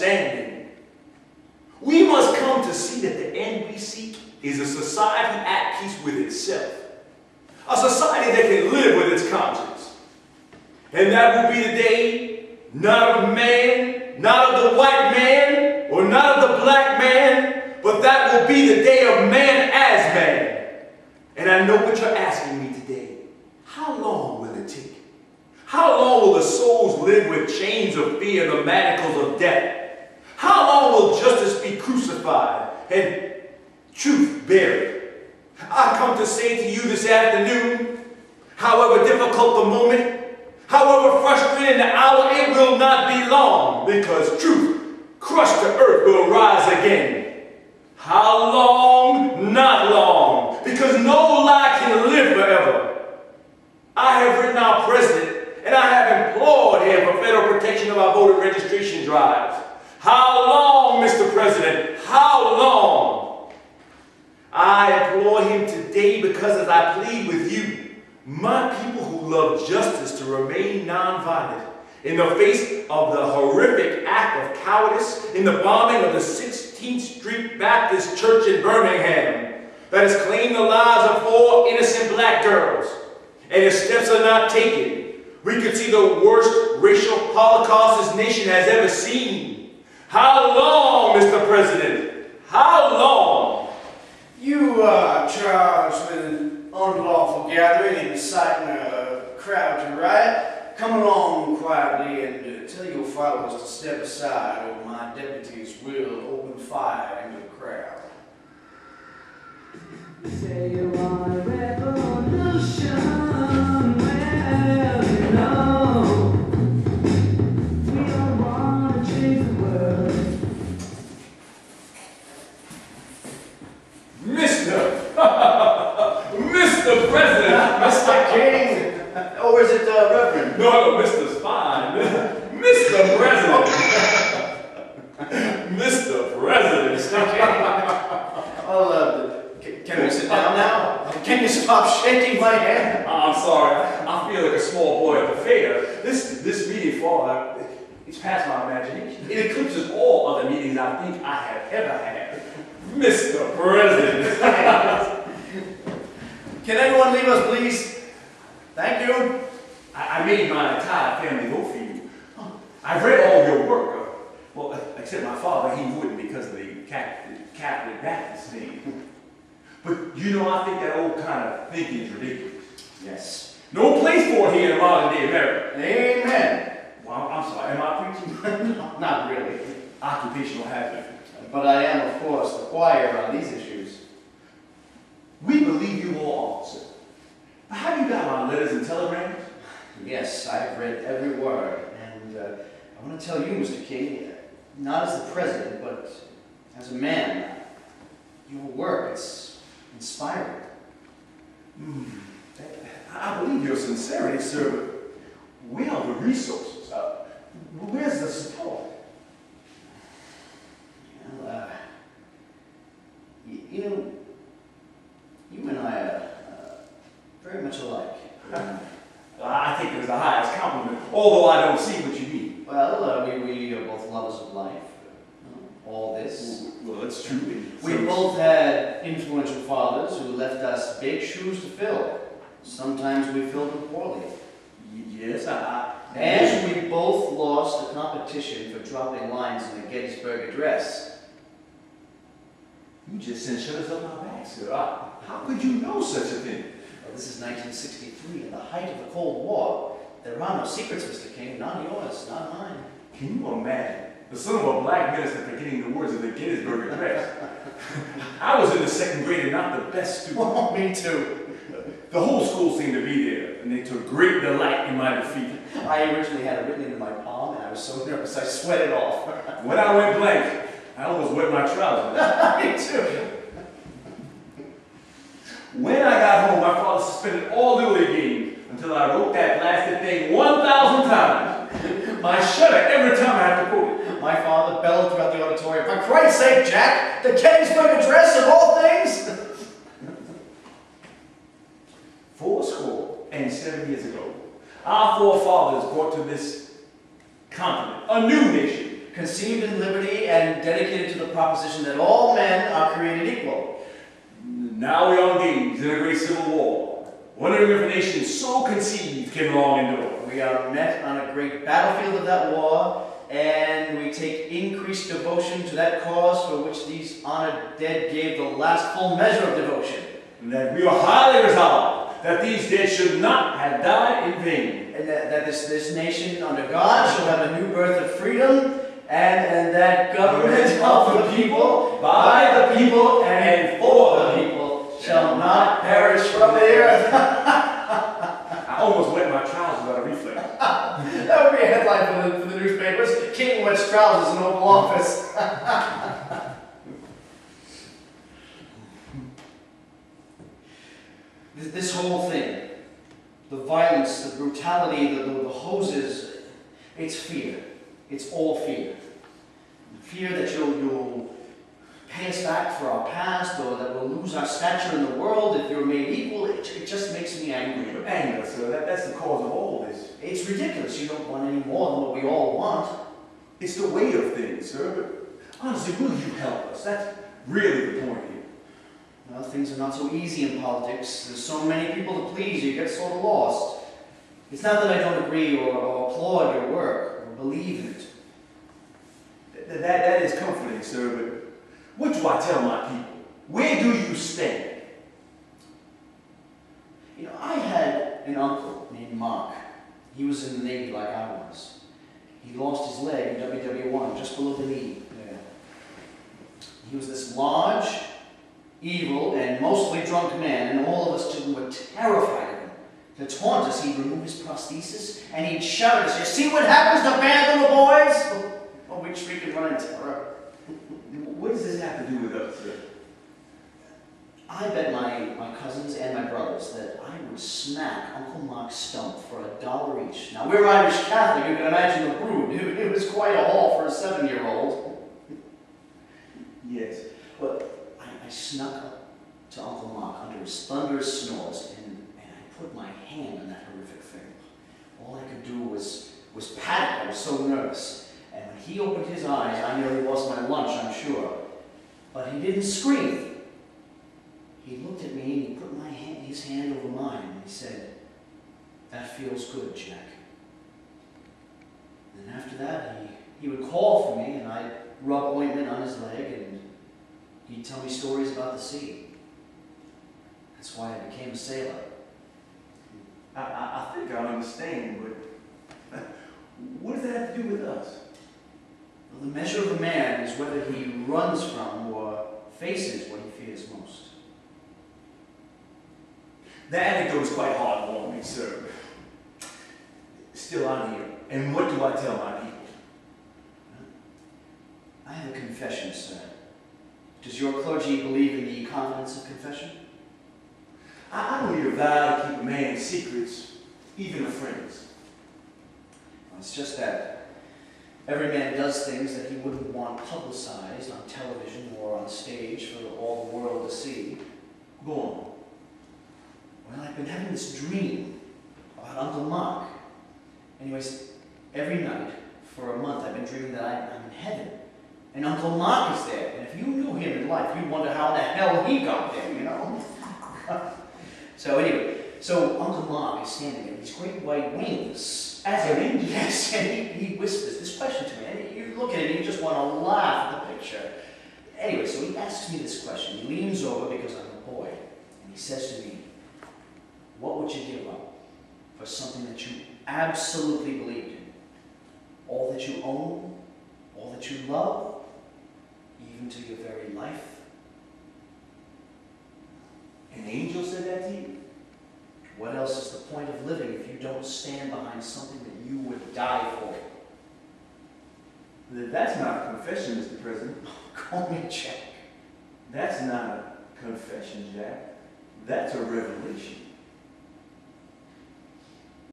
understanding. We must come to see that the end we seek is a society at peace with itself. A society that can live with its conscience. And that will be the day, not of man, not of the white man, or not of the black man, but that will be the day of man as man. And I know what you're asking me today. How long will it take? How long will the souls live with chains of fear and the manacles of death? How long will justice be crucified and truth buried? I come to say to you this afternoon, however difficult the moment, however frustrating the hour, it will not be long, because truth, crushed to earth, will rise again. How long? Not long, because no lie can live forever. I have written our president, and I have implored him for federal protection of our voter registration drives. How long, Mr. President? How long? I implore him today because, as I plead with you, my people who love justice, to remain nonviolent in the face of the horrific act of cowardice in the bombing of the 16th Street Baptist Church in Birmingham that has claimed the lives of 4 innocent black girls. And if steps are not taken, we could see the worst racial holocaust this nation has ever seen. How long, Mr. President? How long? You are charged with an unlawful gathering and inciting a crowd to riot. Come along quietly and tell your followers to step aside, or my deputies will open fire into the crowd. Say you want a revolution, well, you know, we all want to change the world. Mr. President! Mr. King! Or is it Reverend? No, Mr.'s fine. Mr. President! Mr. President! Mr. King! Well, can we sit down now? Can you stop shaking my hand? I'm sorry. I feel like a small boy at the fair. This meeting fall, it's past my imagination. It eclipses all other meetings I think I have ever had. Mr. President! Can everyone leave us, please? Thank you. I made my entire family vote for you. I've read all your work. Well, except my father, he wouldn't because of the Catholic Baptist thing. But you know, I think that old kind of thinking is ridiculous. Yes. No place for it here in modern day America. Amen. Well, I'm sorry, am I preaching? Not really. Occupational hazard. But I am, of course, the choir on these issues. We believe you all, officer. Have you got my letters and telegrams? Yes, I've read every word. And I want to tell you, Mr. King, not as the president, but as a man, your work, it's inspiring. I believe your sincerity, sir, but where are the resources? Where's the support? Well, you know, you and I are very much alike. I think it was the highest compliment, although I don't see what you mean. Well, we are both lovers of life. All this. Well, that's true. We both had influential fathers who left us big shoes to fill. Sometimes we filled them poorly. Yes, And we both lost a competition for dropping lines in the Gettysburg Address. You just sent shutters up my back, sir. How could you know such a thing? Well, this is 1963, in the height of the Cold War. There are no secrets, Mr. King. Not yours, not mine. Can you imagine the son of a black minister forgetting the words of the Gettysburg Address? I was in the 2nd grade and not the best student. Oh, me too. The whole school seemed to be there, and they took great delight in my defeat. I originally had it written into my palm, and I was so nervous I sweated off. When I went blank, I almost wet my trousers. Me too. When I got home, my father suspended all Little League games until I wrote that blasted thing 1,000 times. I shudder every time I have to quote it. My father bellowed throughout the auditorium, "For Christ's sake, Jack, the Gettysburg Address of all things!" 407 years ago, our forefathers brought to this continent a new nation, conceived in liberty and dedicated to the proposition that all men are created equal. Now we are engaged in a great civil war, wondering if a nation so conceived can long endure. We are met on a great battlefield of that war, and we take increased devotion to that cause for which these honored dead gave the last full measure of devotion. And that we are highly resolved that these dead should not have died in vain. And that this nation under God shall have a new birth of freedom, and that government of the people, by the people, and for the people, shall not perish from the earth. I almost wet my trousers out of reflex. That would be a headline for the newspapers. King wets trousers in Oval Office. This whole thing, the violence, the brutality, the hoses, it's fear. It's all fear. Fear that you'll pay us back for our past, or that we'll lose our stature in the world if you're made equal. It just makes me angry. Anger, sir, that's the cause of all this. It's ridiculous. You don't want any more than what we all want. It's the weight of things, sir, but honestly, will you help us? That's really the point here. Well, things are not so easy in politics. There's so many people to please, you get sort of lost. It's not that I don't agree or applaud your work or believe in it. That is comforting, sir, but what do I tell my people? Where do you stand? You know, I had an uncle named Mark. He was in the Navy like I was. He lost his leg in WW1, just below the knee. Yeah. He was this large, evil, and mostly drunk man, and all of us children were terrified of him. To taunt us, he'd remove his prosthesis, and he'd shout at us, "You see what happens to bad little boys?" Oh, we'd shriek and run in terror. What does this have to do with us, sir? I bet my cousins and my brothers that I would smack Uncle Mark's stump for $1 each. Now, we're Irish Catholic, you can imagine the brood. It was quite a haul for a 7-year-old. Yes. But I snuck up to Uncle Mark under his thunderous snores, and I put my hand on that horrific thing. All I could do was pat it. I was so nervous. And when he opened his eyes, I nearly lost my lunch, I'm sure. But he didn't scream. He looked at me and he put his hand over mine and he said, "That feels good, Jack." And after that, he would call for me and I'd rub ointment on his leg and he'd tell me stories about the sea. That's why I became a sailor. I think I understand, but what does that have to do with us? Well, the measure of a man is whether he runs from or faces what he fears most. The anecdote is quite heartwarming, sir. Still, I'm here. And what do I tell my people? I have a confession, sir. Does your clergy believe in the confidence of confession? I don't need a vow to keep a man's secrets, even of friends. Well, it's just that every man does things that he wouldn't want publicized on television or on stage for all the world to see. Go on. Well, I've been having this dream about Uncle Mark. Anyways, every night for a month I've been dreaming that I'm in heaven. And Uncle Mark is there. And if you knew him in life, you'd wonder how the hell he got there, you know? So anyway, Uncle Mark is standing there with these great white wings. As an angel? Yes, and he whispers this question to me. And you look at it and you just want to laugh at the picture. Anyway, so he asks me this question. He leans over because I'm a boy. And he says to me, "What would you give up for something that you absolutely believed in? All that you own, all that you love, even to your very life?" An angel said that to you? What else is the point of living if you don't stand behind something that you would die for? That's not a confession, Mr. President. Call me Jack. That's not a confession, Jack. That's a revelation.